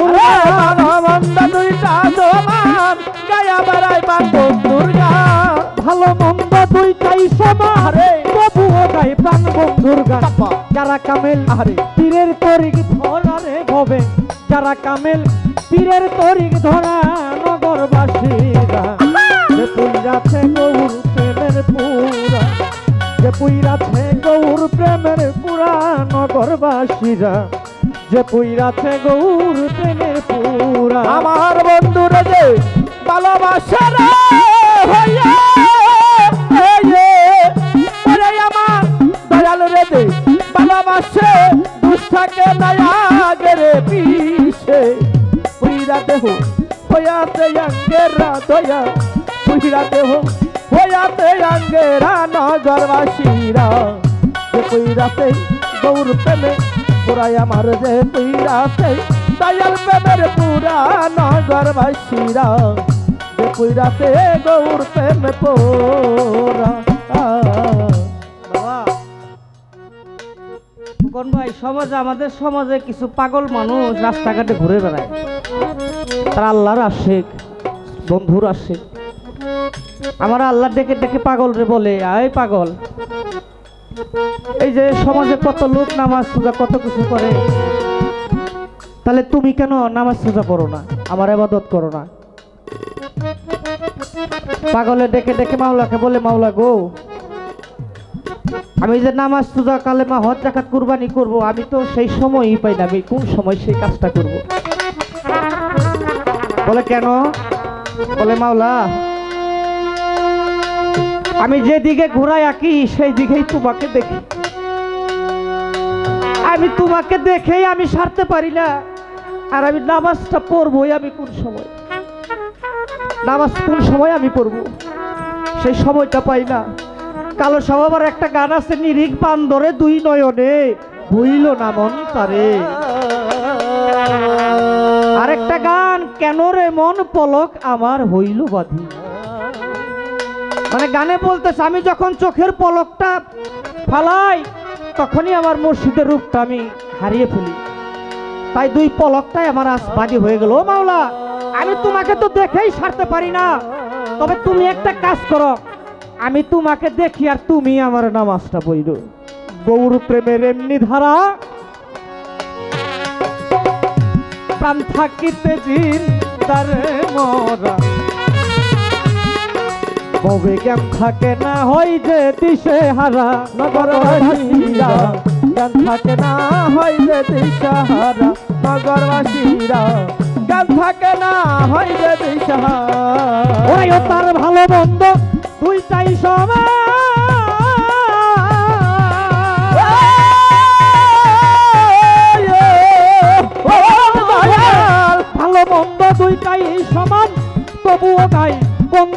মন্দ দুইটা সমান, গায়া বেড়ায় বন্ধুর গান। ভালো মন্দ দুইটাই সমান, তবুও গাই প্রাণ বন্ধুর গান। যারা কামেল পীরের তরিক ধরা রে ভবে, যারা কামেল পীরের তরিক ধরা নগরবাসীরা, যে পুইরাছে গৌর প্রেমের পুরা, যে পুইরাছে গৌর প্রেমের পুরা নগরবাসীরা, যে পুইরাছে গৌর প্রেমের পুরা। আমার বন্ধুরা যে ভালোবাসা রে হইয়া ওরে আমার দয়াল রে দে ভালোবাসে, দুঃখাকে নয়া রে পিছে পুইরা দেহ হইয়াতে আঙ্গেরা দয়া, পুইরা দেহ হইয়াতে আঙ্গেরা নগরবাসীরা, যে পুইরাতে গৌর প্রেমে পুরাই আমার, যে পুইরাতে দয়াল প্রেমের পুরা নগরবাসীরা, যে পুইরাতে গৌর প্রেমে পুরা। কোন ভাই সমাজে, আমাদের সমাজে কিছু পাগল মানুষ রাস্তাঘাটে ঘুরে বেড়ায়, তারা আল্লাহর আশিক, বন্ধুর আশিক। আমার আল্লাহ ডেকে ডেকে পাগল রে বলে, আয় পাগল, এই যে সমাজে কত লোক নামাজ পূজা কত কিছু করে, তাহলে তুমি কেন নামাজ পূজা করো না, আমার ইবাদত করো না? পাগলে ডেকে ডেকে মাওলাকে বলে, মাওলা গো, আমি যে নামাজ পূজা কালেমা হজ জাকাত কুরবানি করব, আমি তো সেই সময়ই পাই না, আমি কোন সময় সেই কাজটা করব? বলে কেন? বলে মাওলা, আমি যেদিকে ঘোরায় আঁকি সেই দিকেই তোমাকে দেখি, আমি তোমাকে দেখেই আমি সারতে পারি না, আর আমি নামাজটা পড়বই আমি কোন সময়, নামাজ কোন সময় আমি পড়বো সেই সময়টা পাই না। কালো স্বভাবের একটা গান আছে, নিরিখ বান্দরে দুই নয়নে ভুইল না মন তারে। আরেকটা গান, কেন রে মন পলক আমার হইল বাধি। মানে গানে বলতেছে আমি যখন চোখের পলকটা ফালাই তখনই আমার মুর্শিদের রূপটা আমি হারিয়ে ফেলি, তাই দুই পলকটাই আমার আজ বাদী হয়ে গেল। ও মাওলা, আমি তোমাকে তো দেখেই সারতে পারি না, তবে তুমি একটা কাজ করো, আমি তোমাকে দেখি আর তুমি আমার নামাজটা পড়ো। গৌর প্রেমের এমনি ধারা, প্রাণ থাকিতে জিন্দারে মরা, ভবে জ্ঞান থাকে না হয় যে দিশে হারা। নগরবাসীরা গান থাকে না হয় যে দিশাহারা, নগরবাসীরা গান থাকে না হয় যে দিশাহারা। ওই তার ভালো মন্দ দুইটাই সমান,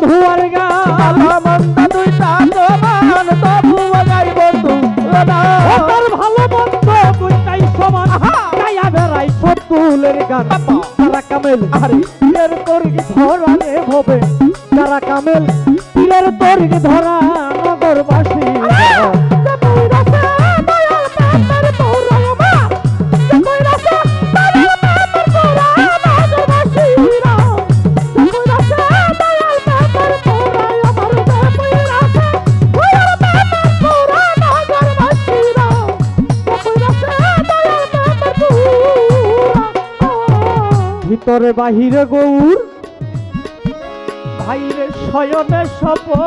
বন্ধু আর গান ভালো মন্দ দুইটা সমান তবুও গাই বন্ধু ও তোর ভালো মন্দ দুইটাই সমান গায়া বেড়াই সতুলের গান তারা কামেল আরে পীরের তরিগ ধরা রে হবে তারা কামেল পীরের তরিগ ধরা নগরবাসী ভিতরে বাহিরে গৌর ভাইরে শয়নে স্বপনে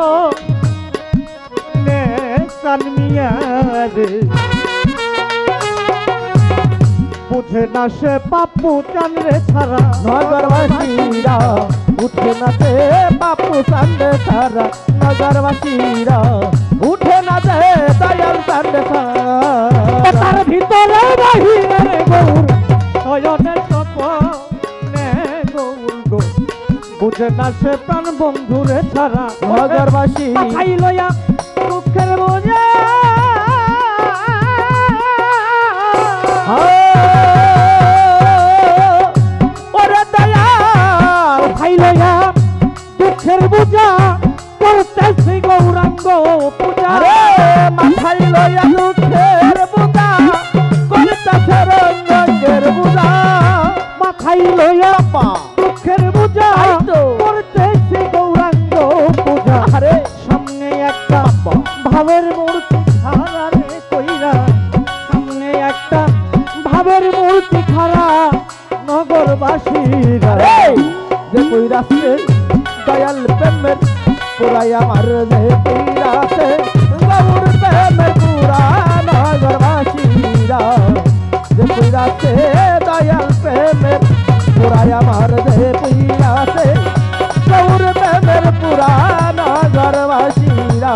চানমিয়ারে বুঝে না সে পাপ্পু চানরে ছাড়া নগরবাসীরা উঠে না সে বাপু সান্ডে সারা নগরবাসীরা উঠে না সে দয়াল সান্ডে সারা তার ভিতরে বাহিরে গৌর শয়নে স্বপনে গৌর গো বুঝে না সে প্রাণ বন্ধুরে ছাড়া নগরবাসী খাই লইয়া দুঃখের বোঝা ওরে দয়াল খাই লইয়া দুঃখের বোঝা করতেছি গৌরাঙ্গ পূজা আরে মাথায় লইয়া দুঃখের বুঝা করতেছে রঙ্গের বুঝা মাথায় লইয়া পা দুঃখের বোঝা তাই তো। করতেছি গৌরাঙ্গ পূজা আরে সামনে একটা বাবা। ভাবের মূর্তি খাড়া রে কইরা সামনে একটা ভাবের মূর্তি খাড়া নগরবাসীরা আরে যে কইরাছে দয়াল প্রেমের পুরাই আমার যে কইরাছে গৌর প্রেমের পুরা নগরবাসীরা যে কইরাছে দয়াল প্রেমের পুরাই আমার যে কইরাছে গৌর প্রেমের পুরা নগরবাসীরা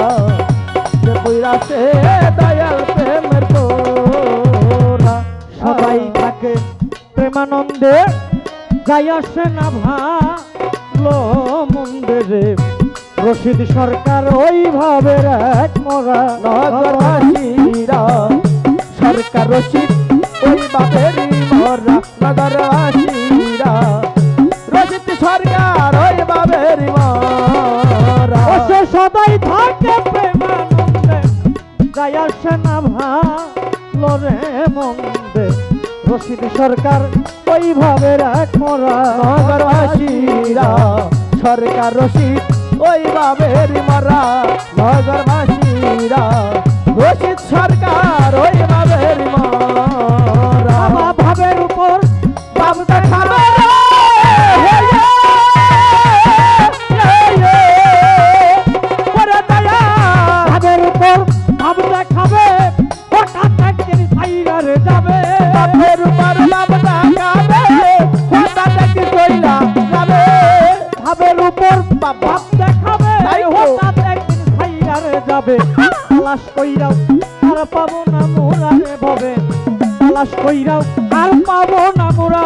যে কইরাছে দয়াল প্রেমের পুরা সবাই থাকে প্রেমানন্দে যাই আসে না ভালো মন্দিরে রশিদ সরকার ওইভাবে এক মরা নগরবাসীরা সরকার রশিদ ওই বাপেরই মরা নগরবাসীরা রশিদ সরকার ওই বাপেরই মরা ও সে সদাই থাকে প্রেমানন্দে যাই আসে না ভালো রে মন্দে রশিদ সরকার ওইভাবে এক মরা নগরবাসীরা সরকার রশিদ ওই বাপেরই মরা নগরবাসীরা রশিদ সরকার ওই বাপেরই মরা ভাবের উপর বাপ দেখাবে ভাবের উপর ভাব দেখাবে হঠাৎ একদিন সাইরারে যাবে বাপের উপর বাপ দেখাবে হঠাৎ কি কইরা যাবে ভাবের উপর ভাব দেখাবে তাই তো। হঠাৎ একদিন সাইরারে যাবে তালাশ কইরাও আর পাবো না মোরা রে ভবে তালাশ কইরাও আর পাবো না মোরা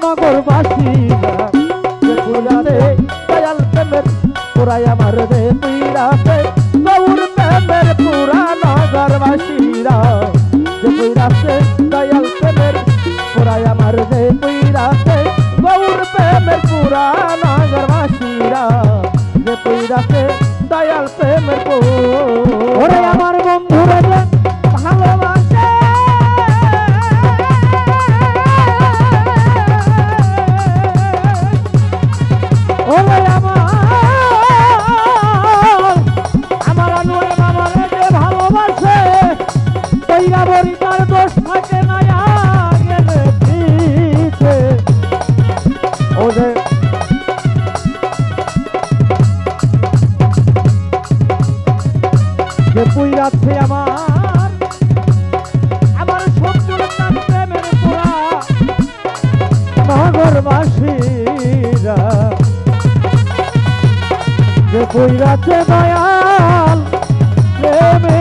নগরবাসীরা যে পুরারে দয়াল প্রেমের পুরাই আমার যে পুরাতে গৌর প্রেমের পুরা নগরবাসীরা যে পুরাতে দয়াল প্রেমের পুরাই আমার যে পুরাতে গৌর প্রেমের পুরা নগরবাসীরা যে পুরাতে দয়াল প্রেমের ওরে আমার বন্ধুরা যে ভালোবাসে ওরে আমার আনোয়ার বাবারে যে ভালোবাসে কইরা বড়ি তার দোষ থাকে না গেলে পিছে ওরে যে পুইরাছে আমার শত্রুর নাম প্রেমের পোড়া নগরবাসীরা যে পুইরাছে দয়াল প্রেমে